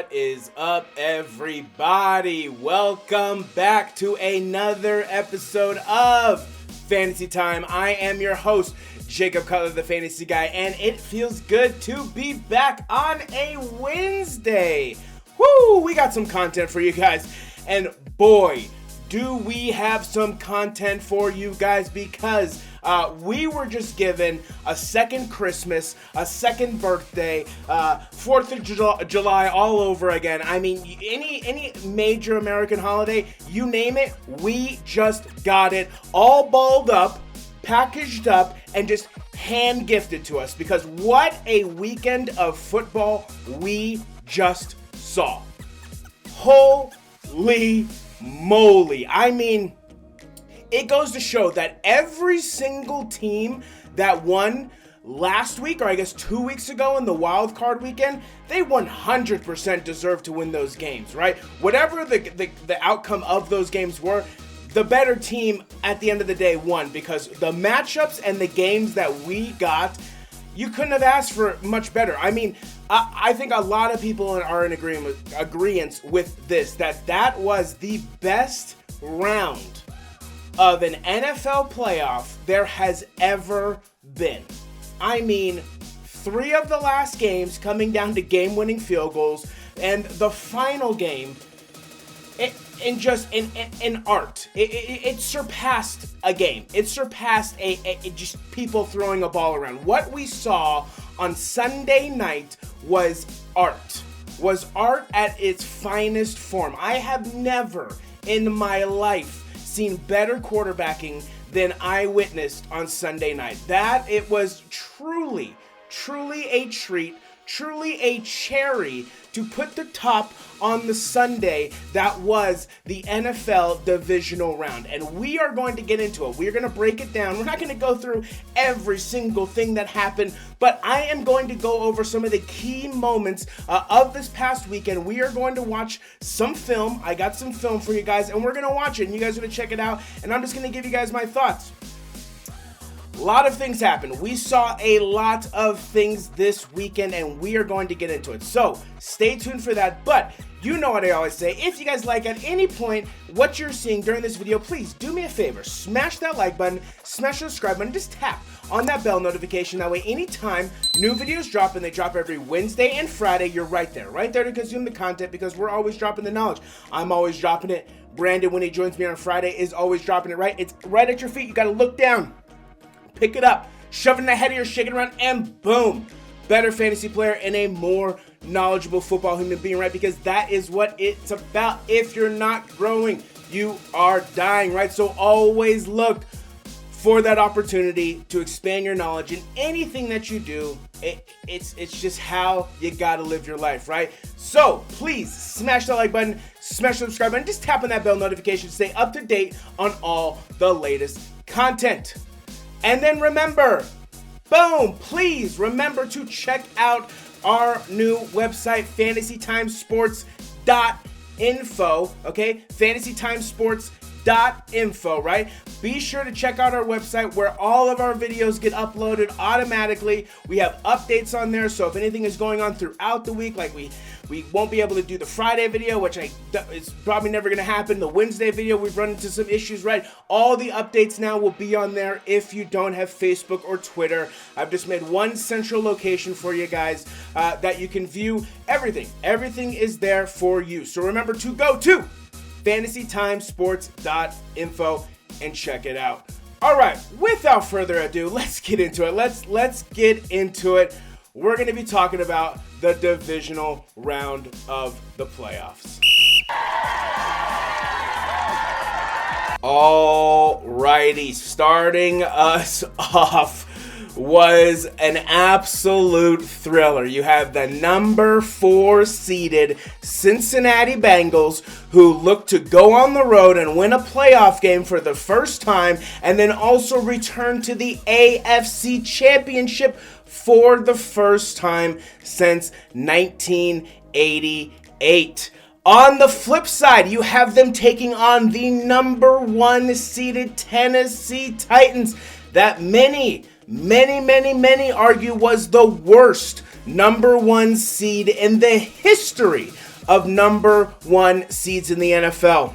What is up, everybody? Welcome back to another episode of Fantasy Time. I am your host, Jacob Cutler, the Fantasy Guy, and it feels good to be back on a Wednesday. Woo! We got some content for you guys, and boy, do we have some content for you guys, because we were just given a second Christmas, a second birthday, 4th of July all over again. I mean, any major American holiday, you name it, we just got it all balled up, packaged up, and just hand gifted to us, because what a weekend of football we just saw. Holy moly. I mean, it goes to show that every single team that won last week, or I guess 2 weeks ago in the wild card weekend, they 100% deserve to win those games, right? Whatever the outcome of those games were, the better team at the end of the day won, because the matchups and the games that we got, you couldn't have asked for much better. I mean, I think a lot of people are in agreement with this, that was the best round of an NFL playoff there has ever been. I mean, 3 of the last games coming down to game-winning field goals, and the final game, in art, it surpassed a game. It surpassed just people throwing a ball around. What we saw on Sunday night was art at its finest form. I have never in my life seen better quarterbacking than I witnessed on Sunday night. That it was truly a treat, truly a cherry to put the top on the Sunday that was the NFL Divisional round. And we are going to get into it. We're going to break it down. We're not going to go through every single thing that happened, but I am going to go over some of the key moments of this past weekend. We are going to watch some film. I got some film for you guys, and we're going to watch it, and you guys are going to check it out, and I'm just going to give you guys my thoughts. A lot of things happened. We saw a lot of things this weekend, and we are going to get into it. So stay tuned for that. But you know what I always say. If you guys like at any point what you're seeing during this video, please do me a favor. Smash that like button, smash the subscribe button, just tap on that bell notification. That way, anytime new videos drop, and they drop every Wednesday and Friday, you're right there to consume the content, because we're always dropping the knowledge. I'm always dropping it. Brandon, when he joins me on Friday, is always dropping it, right? It's right at your feet. You got to look down. Pick it up, shove it in the head of yours, shake it around, and boom, better fantasy player and a more knowledgeable football human being, right? Because that is what it's about. If you're not growing, you are dying, right? So always look for that opportunity to expand your knowledge in anything that you do. It's just how you gotta live your life, right? So please smash that like button, smash the subscribe button, just tap on that bell notification to stay up to date on all the latest content. And then remember, boom, please remember to check out our new website, fantasytimesports.info, okay? fantasytimesports.info, right? Be sure to check out our website where all of our videos get uploaded automatically. We have updates on there, so if anything is going on throughout the week, like we won't be able to do the Friday video, which it's probably never going to happen. The Wednesday video, we've run into some issues, right? All the updates now will be on there if you don't have Facebook or Twitter. I've just made one central location for you guys that you can view everything. Everything is there for you. So remember to go to fantasytimesports.info and check it out. All right, without further ado, let's get into it. Let's get into it. We're going to be talking about the divisional round of the playoffs. Alrighty, starting us off was an absolute thriller. You have the number 4 seeded Cincinnati Bengals, who look to go on the road and win a playoff game for the first time, and then also return to the AFC Championship for the first time since 1988. On the flip side, you have them taking on the number 1 seeded Tennessee Titans that many argue was the worst number 1 seed in the history of number 1 seeds in the NFL.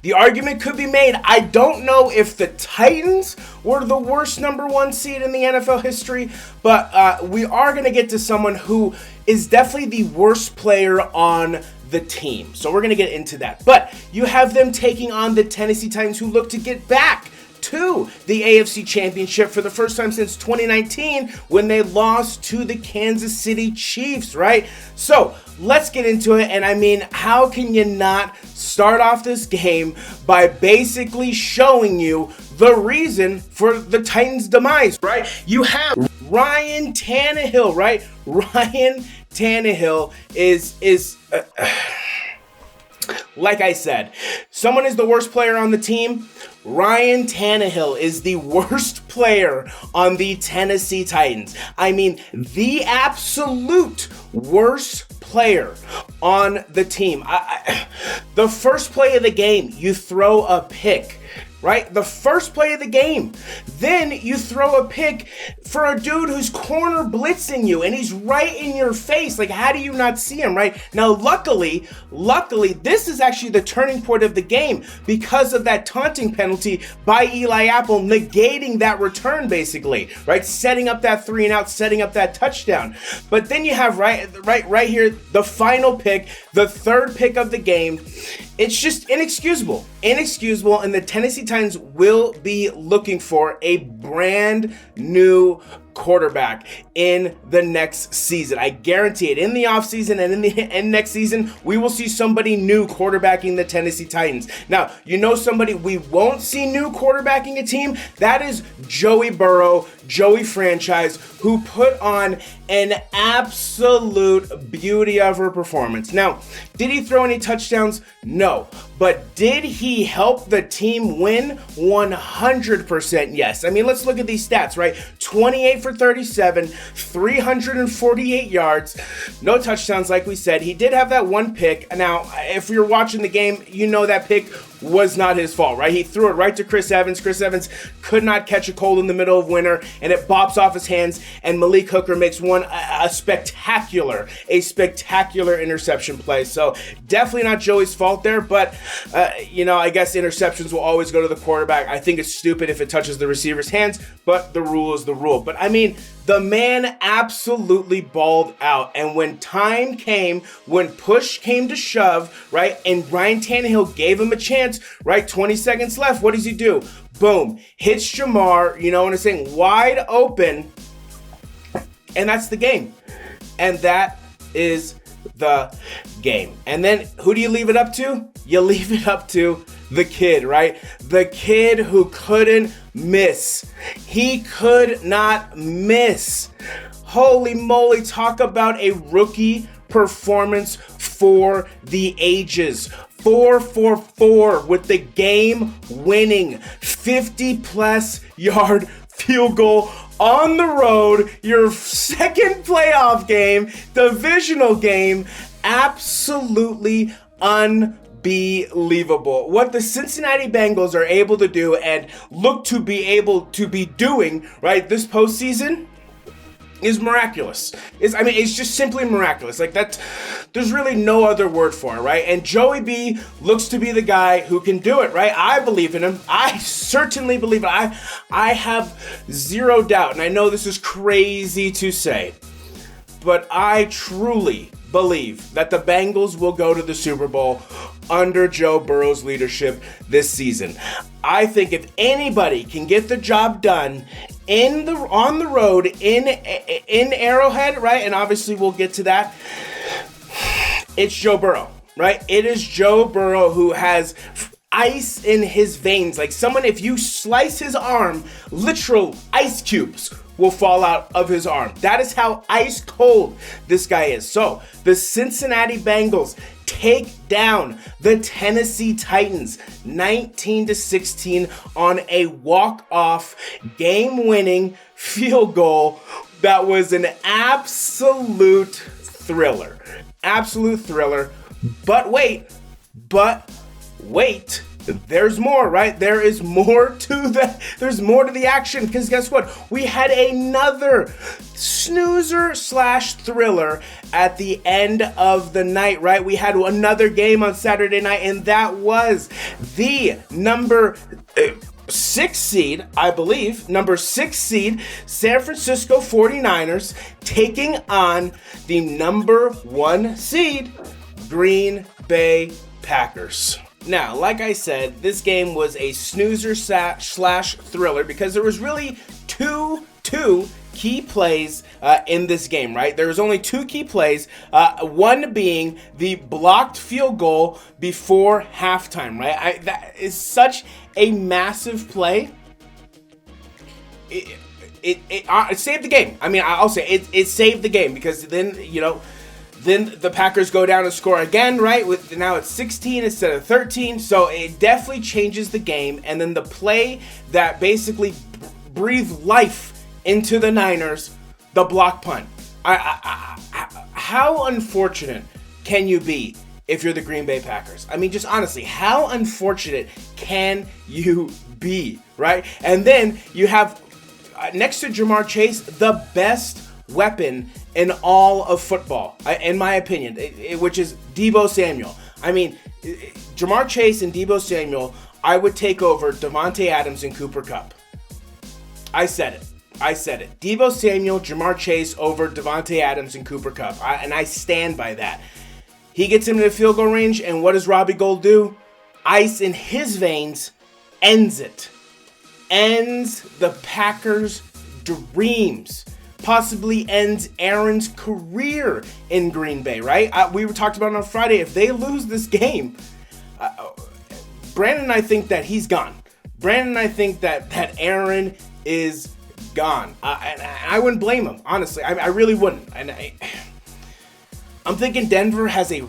The argument could be made. I don't know if the Titans were the worst number 1 seed in the NFL history, but we are going to get to someone who is definitely the worst player on the team. So we're going to get into that. But you have them taking on the Tennessee Titans, who look to get back to the AFC Championship for the first time since 2019 when they lost to the Kansas City Chiefs, right? So let's get into it. And I mean, how can you not start off this game by basically showing you the reason for the Titans' demise, right? You have Ryan Tannehill, right? Ryan Tannehill is like I said, someone is the worst player on the team. Ryan Tannehill is the worst player on the Tennessee Titans. I mean, the absolute worst player on the team. The first play of the game, you throw a pick. Right? The first play of the game. Then you throw a pick for a dude who's corner blitzing you and he's right in your face. Like, how do you not see him, right? Now, luckily, this is actually the turning point of the game because of that taunting penalty by Eli Apple, negating that return, basically, right? Setting up that 3-and-out, setting up that touchdown. But then you have right here, the final pick, the third pick of the game. It's just inexcusable, and the Tennessee Titans will be looking for a brand new quarterback in the next season. I guarantee it. In the offseason and in next season, we will see somebody new quarterbacking the Tennessee Titans. Now, you know somebody we won't see new quarterbacking a team? That is Joey Burrow, Joey Franchise, who put on an absolute beauty of a performance. Now, did he throw any touchdowns? No. But did he help the team win? 100% yes. I mean, let's look at these stats, right? 28 for 37, 348 yards, no touchdowns like we said. He did have that one pick. Now, if you're watching the game, you know that pick was not his fault, right? He threw it right to Chris Evans. Chris Evans could not catch a cold in the middle of winter, and it bops off his hands, and Malik Hooker makes a spectacular interception play. So definitely not Joey's fault there, but I guess interceptions will always go to the quarterback. I think it's stupid if it touches the receiver's hands, but the rule is the rule. But I mean, the man absolutely balled out. And when time came, when push came to shove, right, and Ryan Tannehill gave him a chance, right, 20 seconds left, what does he do? Boom, hits Jamar, you know what I'm saying, wide open, and that's the game. And that is the game. And then who do you leave it up to? You leave it up to the kid, right? The kid who couldn't miss. He could not miss. Holy moly, talk about a rookie performance for the ages. 4 for 4 with the game-winning 50-plus yard field goal on the road, your second playoff game, divisional game. Absolutely unbelievable. What the Cincinnati Bengals are able to do and look to be able to be doing, right, this postseason is miraculous. It's just simply miraculous. Like, that, there's really no other word for it, right? And Joey B looks to be the guy who can do it, right? I believe in him. I certainly believe it. I have zero doubt, and I know this is crazy to say, but I truly believe that the Bengals will go to the Super Bowl under Joe Burrow's leadership this season. I think if anybody can get the job done on the road in Arrowhead, right? And obviously we'll get to that. It's Joe Burrow, right? It is Joe Burrow who has ice in his veins. Like someone, if you slice his arm, literal ice cubes will fall out of his arm. That is how ice cold this guy is. So the Cincinnati Bengals take down the Tennessee Titans 19-16 on a walk-off game-winning field goal that was an absolute thriller. Absolute thriller. But wait, there's more, right? There is more to there's more to the action, because guess what? We had another snoozer/thriller at the end of the night, right? We had another game on Saturday night, and that was the number 6 seed, I believe, number 6 seed San Francisco 49ers taking on the number 1 seed Green Bay Packers. Now, like I said, this game was a snoozer/thriller because there was really two key plays in this game, right? There was only 2 key plays, one being the blocked field goal before halftime, right? That is such a massive play. It saved the game. I mean, I'll say it saved the game, because then, then the Packers go down and score again, right? Now it's 16 instead of 13, so it definitely changes the game. And then the play that basically breathed life into the Niners, the block punt. How unfortunate can you be if you're the Green Bay Packers? I mean, just honestly, how unfortunate can you be, right? And then you have, next to Jamar Chase, the best weapon in all of football, in my opinion, which is Deebo Samuel. I mean, Jamar Chase and Deebo Samuel, I would take over Devontae Adams and Cooper Kupp. I said it. Deebo Samuel, Jamar Chase over Devontae Adams and Cooper Kupp. And I stand by that. He gets him to the field goal range, and what does Robbie Gould do? Ice in his veins, ends it. Ends the Packers' dreams. Possibly ends Aaron's career in Green Bay, right? We were talked about on Friday. If they lose this game, Brandon and I think that he's gone. Brandon and I think that Aaron is gone. And I wouldn't blame him, honestly. I really wouldn't. And I'm thinking Denver has a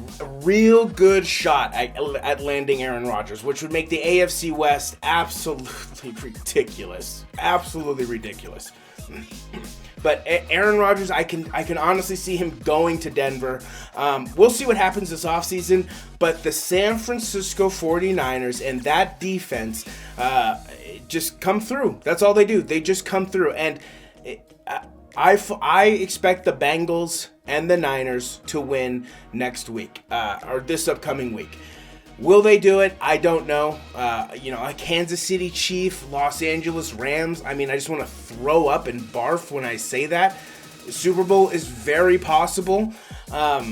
real good shot at landing Aaron Rodgers, which would make the AFC West absolutely ridiculous. Absolutely ridiculous. But Aaron Rodgers, I can honestly see him going to Denver. We'll see what happens this offseason. But the San Francisco 49ers and that defense just come through. That's all they do. They just come through. And I expect the Bengals and the Niners to win next week, or this upcoming week. Will they do it? I don't know. A Kansas City Chief, Los Angeles Rams. I mean, I just want to throw up and barf when I say that. The Super Bowl is very possible. That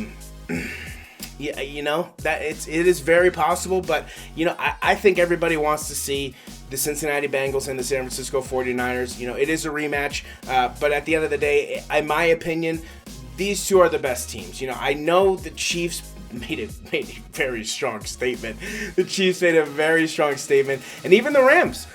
it is very possible. But I think everybody wants to see the Cincinnati Bengals and the San Francisco 49ers. It is a rematch. But at the end of the day, in my opinion, these two are the best teams. I know the Chiefs made a very strong statement. The Chiefs made a very strong statement, and even the Rams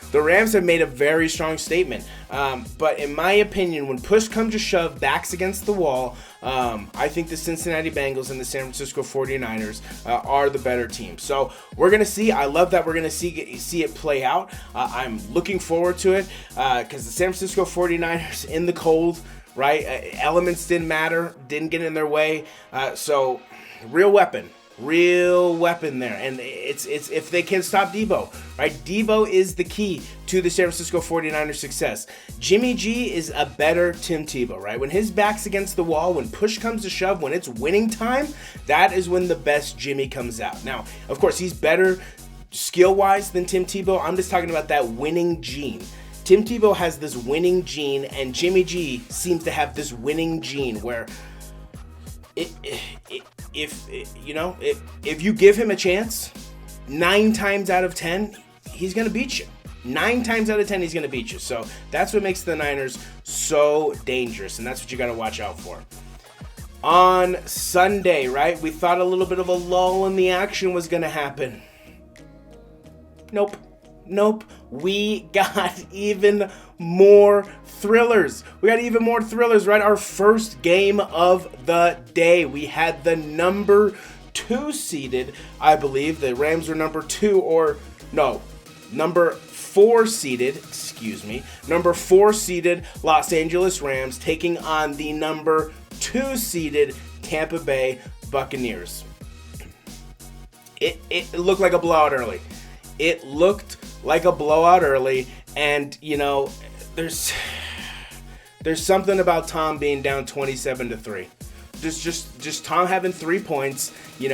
have made a very strong statement. But in my opinion, when push comes to shove, backs against the wall, I think the Cincinnati Bengals and the San Francisco 49ers are the better team. So we're gonna see. I love that we're gonna see it play out. I'm looking forward to it because the San Francisco 49ers in the cold, right? Elements didn't matter, didn't get in their way. So real weapon there, and it's if they can stop Deebo, right? Deebo is the key to the San Francisco 49ers success. Jimmy G is a better Tim Tebow, right? When his back's against the wall, when push comes to shove, when it's winning time, that is when the best Jimmy comes out. Now, of course, he's better skill-wise than Tim Tebow. I'm just talking about that winning gene. Tim Tebow has this winning gene, and Jimmy G seems to have this winning gene where if you give him a chance, 9 times out of 10, he's going to beat you. 9 times out of 10, he's going to beat you. So that's what makes the Niners so dangerous, and that's what you got to watch out for. On Sunday, right, we thought a little bit of a lull in the action was going to happen. Nope. We got even more thrillers. Right? Our first game of the day. We had the number 2 seeded, I believe. The Rams were number 4 seeded, number 4 seeded Los Angeles Rams taking on the number 2 seeded Tampa Bay Buccaneers. It looked like a blowout early. It looked like a blowout early, and, there's something about Tom being down 27-3. Just Tom having 3 points, in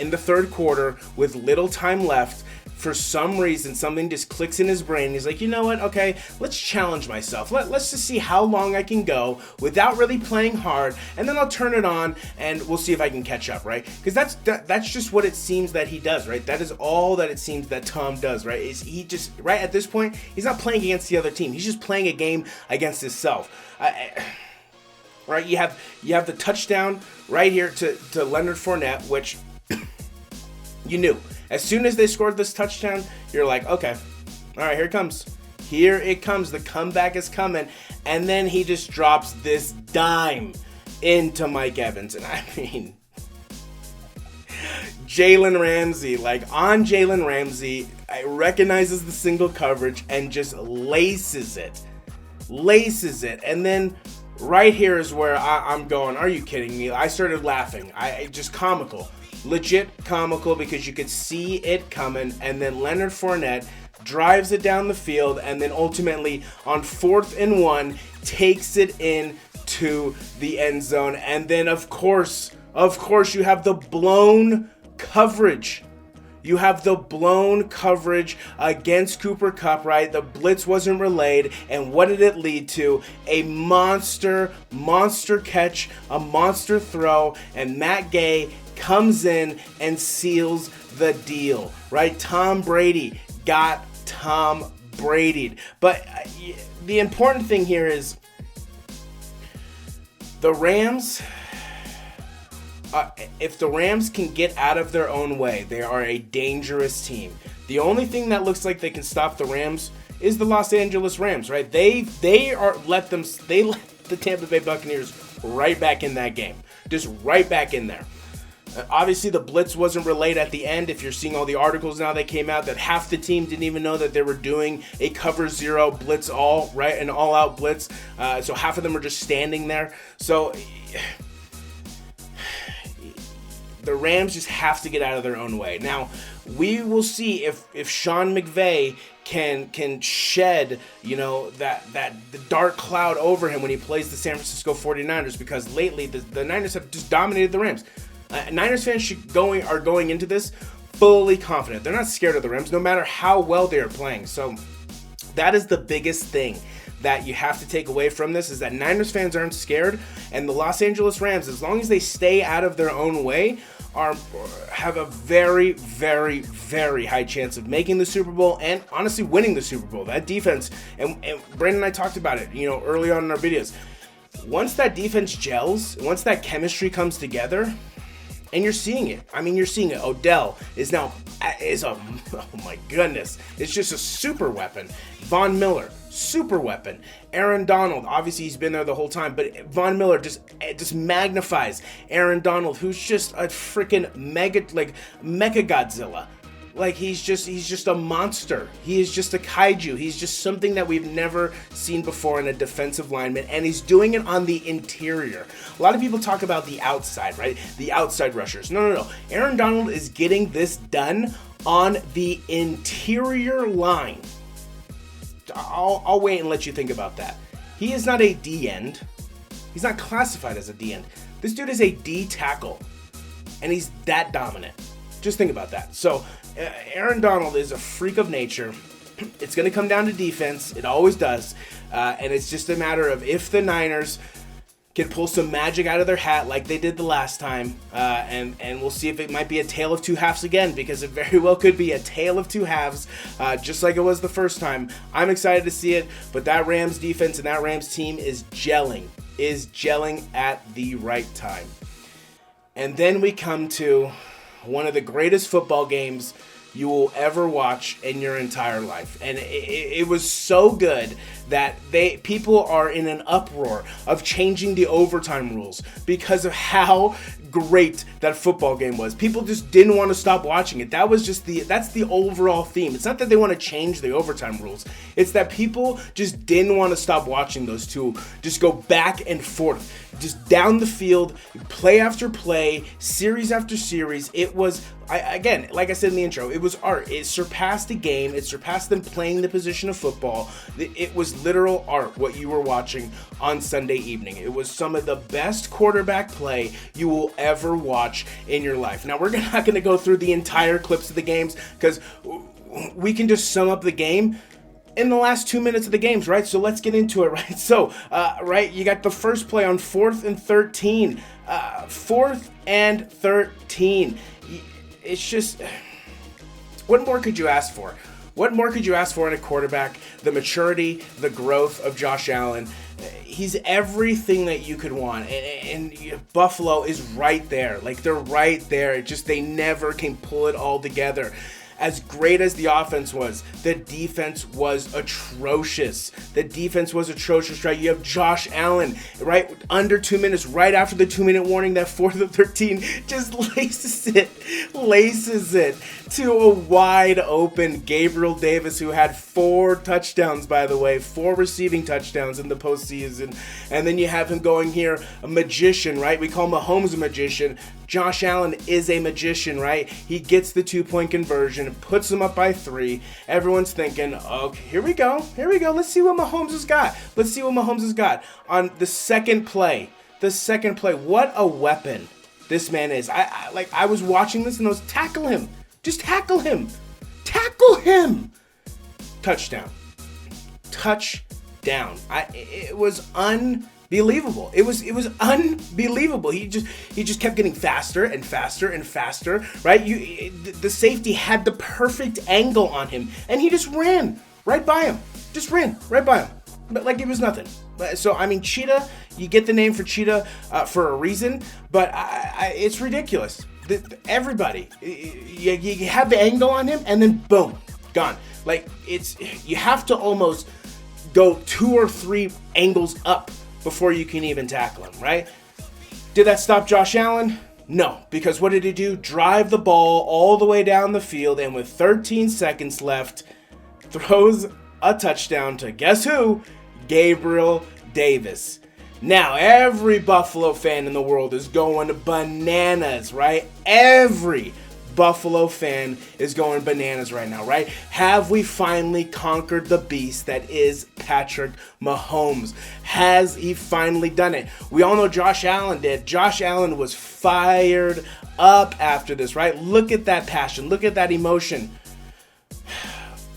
the third quarter with little time left. For some reason, something just clicks in his brain. He's like, you know what? Okay, let's challenge myself. Let's just see how long I can go without really playing hard, and then I'll turn it on, and we'll see if I can catch up, right? Because that's just what it seems that he does, right? That is all that it seems that Tom does, right? Is he just, right at this point, he's not playing against the other team. He's just playing a game against himself. Right? You have the touchdown right here to Leonard Fournette, which you knew. As soon as they scored this touchdown, you're like, okay, all right, here it comes. Here it comes. The comeback is coming. And then he just drops this dime into Mike Evans. And I mean, Jalen Ramsey, Jalen Ramsey, recognizes the single coverage and just laces it. And then right here is where I'm going, are you kidding me? I started laughing. Just comical. Legit comical, because you could see it coming, and then Leonard Fournette drives it down the field, and then ultimately on 4th and 1 takes it in to the end zone. And then of course you have the blown coverage. You have the blown coverage against Cooper Kupp, right? The blitz wasn't relayed, and what did it lead to? A monster catch, a monster throw, and Matt Gay comes in and seals the deal, right? Tom Brady got Tom Brady'd. But the important thing here is the Rams. If the Rams can get out of their own way, they are a dangerous team. The only thing that looks like they can stop the Rams is the Los Angeles Rams, right? They let the Tampa Bay Buccaneers right back in that game, just right back in there. Obviously, the blitz wasn't relayed at the end. If you're seeing all the articles now that came out, that half the team didn't even know that they were doing a cover 0 blitz all, right? An all-out blitz. So half of them are just standing there. So the Rams just have to get out of their own way. Now, we will see if Sean McVay can shed, that the dark cloud over him when he plays the San Francisco 49ers, because lately the Niners have just dominated the Rams. Niners fans are going into this fully confident. They're not scared of the Rams, no matter how well they are playing. So that is the biggest thing that you have to take away from this, is that Niners fans aren't scared, and the Los Angeles Rams, as long as they stay out of their own way, have a very, very, very high chance of making the Super Bowl and honestly winning the Super Bowl. That defense, and Brandon and I talked about it, early on in our videos. Once that defense gels, once that chemistry comes together, and you're seeing it. You're seeing it. Odell is oh my goodness. It's just a super weapon. Von Miller, super weapon. Aaron Donald, obviously he's been there the whole time, but Von Miller just magnifies Aaron Donald, who's just a freaking Mecha Godzilla. He's just a monster. He is just a kaiju. He's just something that we've never seen before in a defensive lineman, and he's doing it on the interior. A lot of people talk about the outside, right? The outside rushers. No. Aaron Donald is getting this done on the interior line. I'll wait and let you think about that. He is not a D-end. He's not classified as a D-end. This dude is a D-tackle, and he's that dominant. Just think about that. So, Aaron Donald is a freak of nature. It's going to come down to defense. It always does. And it's just a matter of if the Niners can pull some magic out of their hat like they did the last time. And we'll see if it might be a tale of two halves again, because it very well could be a tale of two halves, just like it was the first time. I'm excited to see it, but that Rams defense and that Rams team is gelling at the right time. And then we come to one of the greatest football games you will ever watch in your entire life. And it was so good that people are in an uproar of changing the overtime rules because of how great that football game was. People just didn't want to stop watching it. That's the overall theme. It's not that they want to change the overtime rules. It's that people just didn't want to stop watching those two just go back and forth, just down the field, play after play, series after series. It was, again, like I said in the intro, it was art. It surpassed the game. It surpassed them playing the position of football. It was literal art, what you were watching on Sunday evening. It was some of the best quarterback play you will ever watch in your life. Now, we're not going to go through the entire clips of the games because we can just sum up the game in the last 2 minutes of the games, right? So let's get into it, right? So, right, you got the first play on 4th and 13. 4th and 13. It's just, what more could you ask for? What more could you ask for in a quarterback? The maturity, the growth of Josh Allen. He's everything that you could want. And Buffalo is right there. Like, they're right there. It just, they never can pull it all together. As great as the offense was, the defense was atrocious. Right? You have Josh Allen, right? Under 2 minutes, right after the 2-minute warning, that 4th and 13 just laces it to a wide open Gabriel Davis, who had 4 touchdowns, by the way, 4 receiving touchdowns in the postseason. And then you have him going here, a magician, right? We call Mahomes a magician. Josh Allen is a magician, right? He gets the 2-point conversion and puts them up by 3. Everyone's thinking, okay, here we go. Let's see what Mahomes has got. On the second play, what a weapon this man is. I was watching this and I was, tackle him. Just tackle him. Touchdown. It was unbelievable. It was unbelievable. He just kept getting faster and faster, right? The safety had the perfect angle on him, and he just ran right by him. But like it was nothing. So, I mean, Cheetah, you get the name for Cheetah for a reason, but it's ridiculous. Everybody, you have the angle on him, and then boom, gone. Like, you have to almost go 2 or 3 angles up before you can even tackle him, right? Did that stop Josh Allen? No, because what did he do? Drive the ball all the way down the field, and with 13 seconds left, throws a touchdown to guess who? Gabriel Davis. Now, every Buffalo fan in the world is going bananas, right? Every Buffalo fan is going bananas right now, right? Have we finally conquered the beast that is Patrick Mahomes? Has he finally done it? We all know Josh Allen did. Josh Allen was fired up after this, right? Look at that passion. Look at that emotion.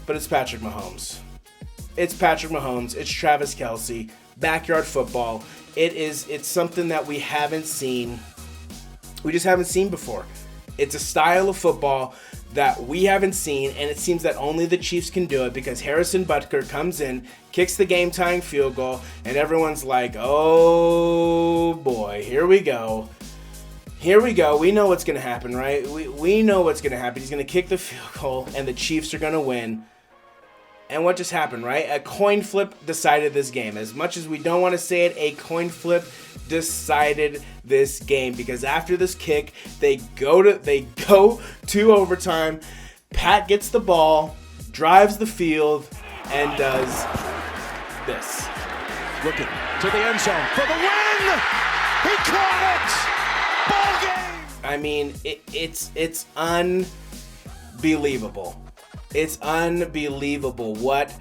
But it's Patrick Mahomes. It's Travis Kelce. Backyard football. It's something that we haven't seen. We just haven't seen before. It's a style of football that we haven't seen, and it seems that only the Chiefs can do it because Harrison Butker comes in, kicks the game-tying field goal, and everyone's like, oh boy, here we go. We know what's going to happen, right? We know what's going to happen. He's going to kick the field goal, and the Chiefs are going to win. And what just happened, right? A coin flip decided this game. As much as we don't want to say it, a coin flip decided this game because after this kick, they go to overtime. Pat gets the ball, drives the field, and does this. Looking to the end zone for the win. He caught it. Ball game. I mean, it's unbelievable. It's unbelievable what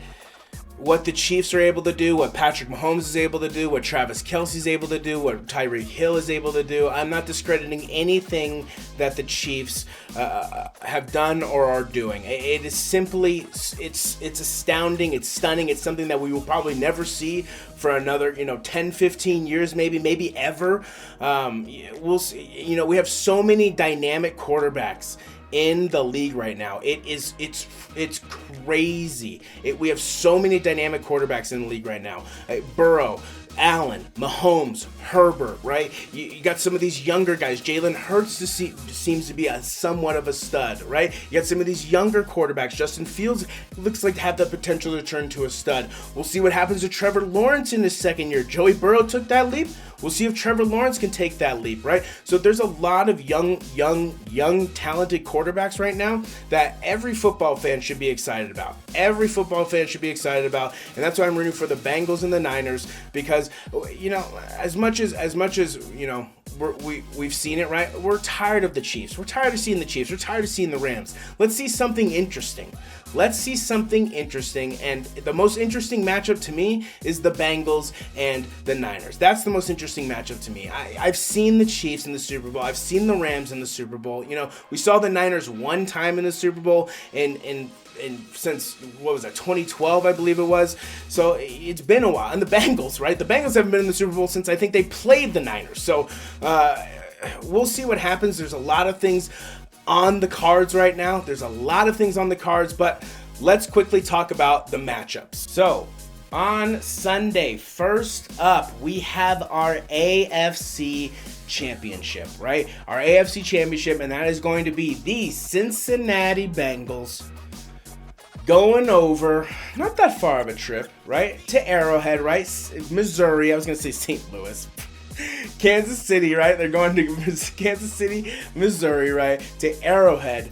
the Chiefs are able to do, what Patrick Mahomes is able to do, what Travis Kelce is able to do, what Tyreek Hill is able to do. I'm not discrediting anything that the Chiefs have done or are doing. It is simply, it's astounding, it's stunning, it's something that we will probably never see for another, 10, 15 years, maybe ever. We'll see, we have so many dynamic quarterbacks in the league right now. It's crazy. We have so many dynamic quarterbacks in the league right now. Burrow, Allen, Mahomes, Herbert, right? You got some of these younger guys. Jalen Hurts seems to be somewhat of a stud, right? You got some of these younger quarterbacks. Justin Fields looks like to have the potential to turn to a stud. We'll see what happens to Trevor Lawrence in his second year. Joey Burrow took that leap. We'll see if Trevor Lawrence can take that leap, right? So there's a lot of young, talented quarterbacks right now that every football fan should be excited about. Every football fan should be excited about, and that's why I'm rooting for the Bengals and the Niners, because, you know, as much as you know, we've seen it, right? We're tired of the Chiefs. We're tired of seeing the Chiefs. We're tired of seeing the Rams. Let's see something interesting. Let's see something interesting, and the most interesting matchup to me is the Bengals and the Niners. That's the most interesting matchup to me. I've seen the Chiefs in the Super Bowl. I've seen the Rams in the Super Bowl. You know, we saw the Niners one time in the Super Bowl in since, what was that, 2012, I believe it was. So it's been a while. And the Bengals, right? The Bengals haven't been in the Super Bowl since I think they played the Niners. So we'll see what happens. There's a lot of things on the cards right now. There's a lot of things on the cards, but let's quickly talk about the matchups. So on Sunday, first up, we have our AFC Championship, right? Our AFC Championship, and that is going to be the Cincinnati Bengals going over, not that far of a trip, right, to Arrowhead, right? Missouri. I was going to say St. Louis. Kansas City, right? They're going to Kansas City, Missouri, right? To Arrowhead.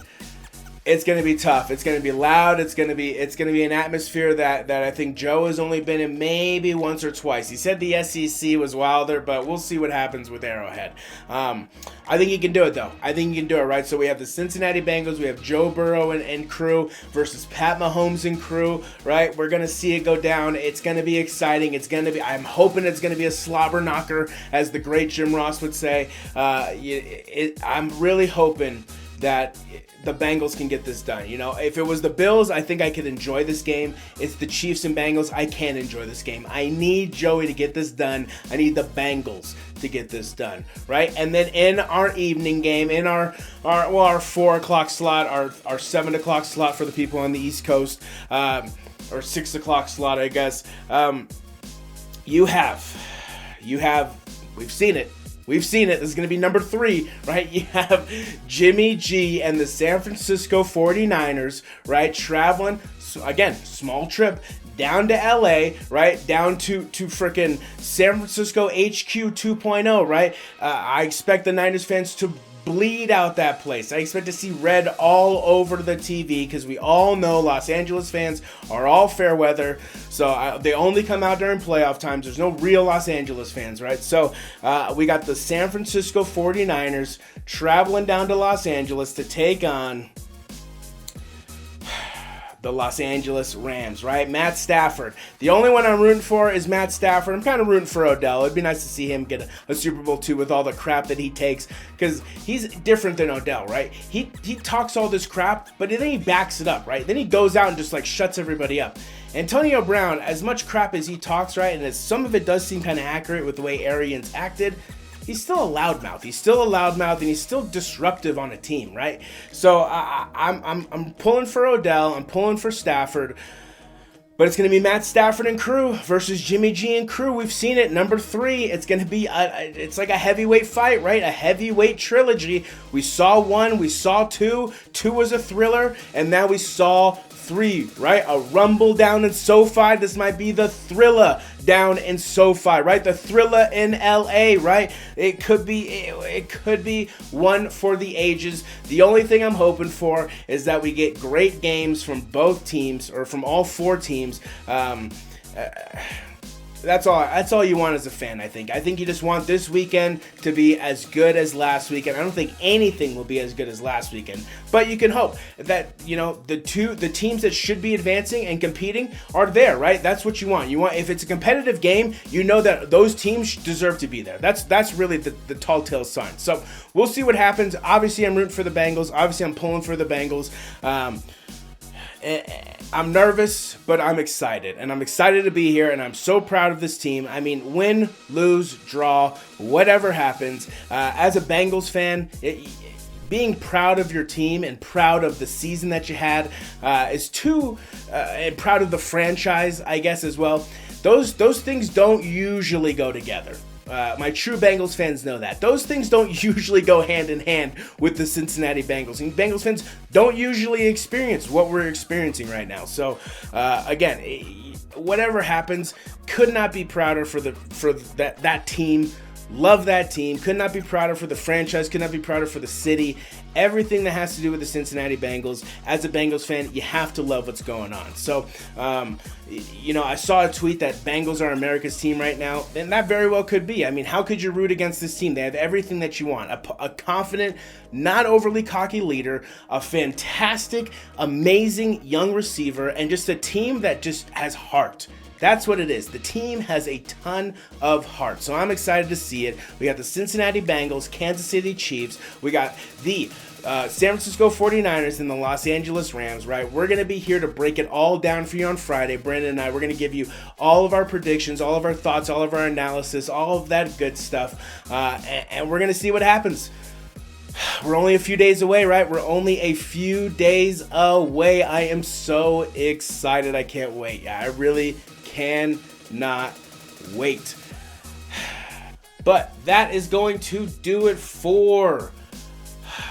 It's going to be tough. It's going to be loud. It's going to be an atmosphere that I think Joe has only been in maybe once or twice. He said the SEC was wilder, but we'll see what happens with Arrowhead. I think he can do it, though. I think he can do it, right? So we have the Cincinnati Bengals. We have Joe Burrow and crew versus Pat Mahomes and crew, right? We're going to see it go down. It's going to be exciting. I'm hoping it's going to be a slobber knocker, as the great Jim Ross would say. I'm really hoping that the Bengals can get this done. You know, if it was the Bills, I think I could enjoy this game. It's the Chiefs and Bengals. I can't enjoy this game. I need Joey to get this done. I need the Bengals to get this done, right? And then in our evening game, in our 4 o'clock slot, our 7 o'clock slot for the people on the East Coast, or 6 o'clock slot, I guess, you have, we've seen it. We've seen it. This is going to be number 3, right? You have Jimmy G and the San Francisco 49ers, right? Traveling, again, small trip, down to LA, right? Down to frickin' San Francisco HQ 2.0, right? I expect the Niners fans to bleed out that place. I expect to see red all over the TV, because we all know Los Angeles fans are all fair weather. So they only come out during playoff times. There's no real Los Angeles fans, right? So we got the San Francisco 49ers traveling down to Los Angeles to take on the Los Angeles Rams, right? Matt Stafford. The only one I'm rooting for is Matt Stafford. I'm kind of rooting for Odell. It'd be nice to see him get a Super Bowl II with all the crap that he takes, because he's different than Odell, right? He talks all this crap, but then he backs it up, right? Then he goes out and just like shuts everybody up. Antonio Brown, as much crap as he talks, right, and as some of it does seem kind of accurate with the way Arians acted, he's still a loudmouth. He's still a loudmouth, and he's still disruptive on a team, right? So I'm pulling for Odell. I'm pulling for Stafford. But it's going to be Matt Stafford and crew versus Jimmy G and crew. We've seen it. Number 3. It's going to be it's like a heavyweight fight, right? A heavyweight trilogy. We saw 1. We saw 2. 2 was a thriller. And now we saw 3, right? A rumble down in SoFi. This might be the thriller down in SoFi, right? The thriller in LA, right? It could be one for the ages. The only thing I'm hoping for is that we get great games from both teams, or from all 4 teams. That's all you want as a fan, I think. I think you just want this weekend to be as good as last weekend. I don't think anything will be as good as last weekend, but you can hope that, you know, the teams that should be advancing and competing are there, right? That's what you want. If it's a competitive game, you know that those teams deserve to be there. That's really the tall tale sign. So we'll see what happens. Obviously, I'm rooting for the Bengals. Obviously, I'm pulling for the Bengals. I'm nervous, but I'm excited, and I'm excited to be here, and I'm so proud of this team. I mean, win, lose, draw, whatever happens. As a Bengals fan, being proud of your team and proud of the season that you had and proud of the franchise, I guess, as well. those things don't usually go together. My true Bengals fans know that. Those things don't usually go hand in hand with the Cincinnati Bengals. And Bengals fans don't usually experience what we're experiencing right now. So, again, whatever happens, could not be prouder for that team. Love that team. Could not be prouder for the franchise. Could not be prouder for the city. Everything that has to do with the Cincinnati Bengals. As a Bengals fan, you have to love what's going on. So, I saw a tweet that Bengals are America's team right now, and that very well could be. I mean, how could you root against this team? They have everything that you want. A confident, not overly cocky leader, a fantastic, amazing young receiver, and just a team that just has heart. That's what it is. The team has a ton of heart. So I'm excited to see it. We got the Cincinnati Bengals, Kansas City Chiefs. We got the San Francisco 49ers and the Los Angeles Rams, right? We're going to be here to break it all down for you on Friday. Brandon and I, we're going to give you all of our predictions, all of our thoughts, all of our analysis, all of that good stuff. And we're going to see what happens. We're only a few days away, right? We're only a few days away. I am so excited. I can't wait. Yeah, I really cannot wait. But that is going to do it for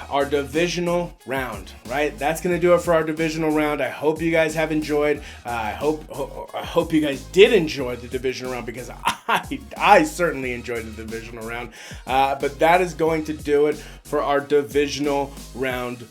our divisional round, right? That's going to do it for our divisional round. I hope you guys have enjoyed. I hope you guys did enjoy the divisional round, because I certainly enjoyed the divisional round. But that is going to do it for our divisional round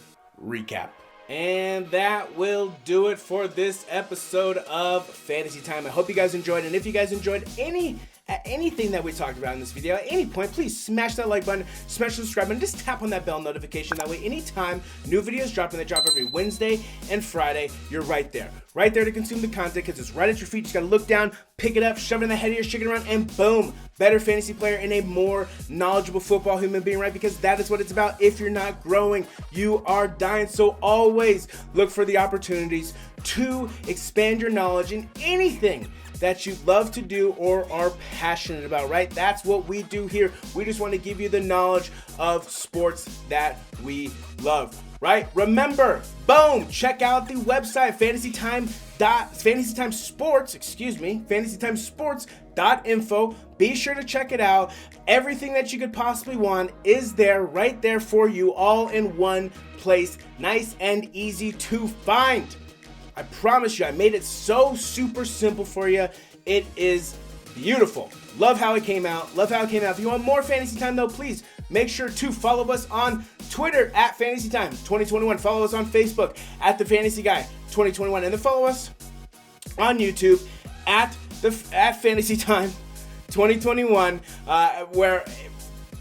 recap. And that will do it for this episode of Fantasy Time. I hope you guys enjoyed. And if you guys enjoyed anything that we talked about in this video, at any point, please smash that like button, smash the subscribe button, just tap on that bell notification. That way, anytime new videos drop, and they drop every Wednesday and Friday, you're right there to consume the content, because it's right at your feet. You just gotta look down, pick it up, shove it in the head of your chicken around, and boom, better fantasy player and a more knowledgeable football human being, right? Because that is what it's about. If you're not growing, you are dying. So always look for the opportunities to expand your knowledge in anything that you love to do or are passionate about, right? That's what we do here. We just want to give you the knowledge of sports that we love, right? Remember, boom, check out the website, fantasytimesports.info. Be sure to check it out. Everything that you could possibly want is there, right there for you, all in one place. Nice and easy to find. I promise you, I made it so super simple for you. It is beautiful. Love how it came out. If you want more Fantasy Time, though, please make sure to follow us on Twitter at Fantasy Time 2021. Follow us on Facebook at The Fantasy Guy 2021. And then follow us on YouTube at Fantasy Time 2021, where,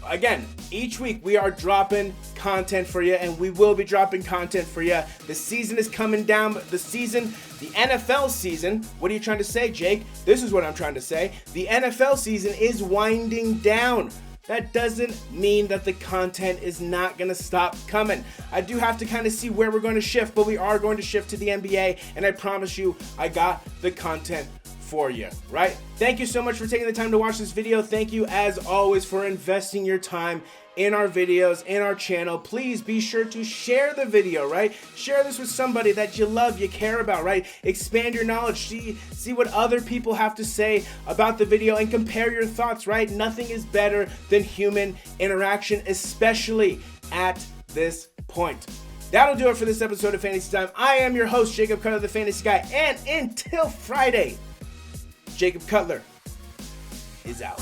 again, each week we are dropping content for you, and we will be dropping content for you. The season is coming down, but the NFL season, what are you trying to say, Jake? This is what I'm trying to say. The NFL season is winding down. That doesn't mean that the content is not going to stop coming. I do have to kind of see where we're going to shift, but we are going to shift to the NBA, and I promise you, I got the content for you, right? Thank you so much for taking the time to watch this video. Thank you, as always, for investing your time in our videos, in our channel. Please be sure to share the video, right? Share this with somebody that you love, you care about, right? Expand your knowledge. See what other people have to say about the video and compare your thoughts, right? Nothing is better than human interaction, especially at this point. That'll do it for this episode of Fantasy Time. I am your host, Jacob Cutler, the Fantasy Guy, and until Friday, Jacob Cutler is out.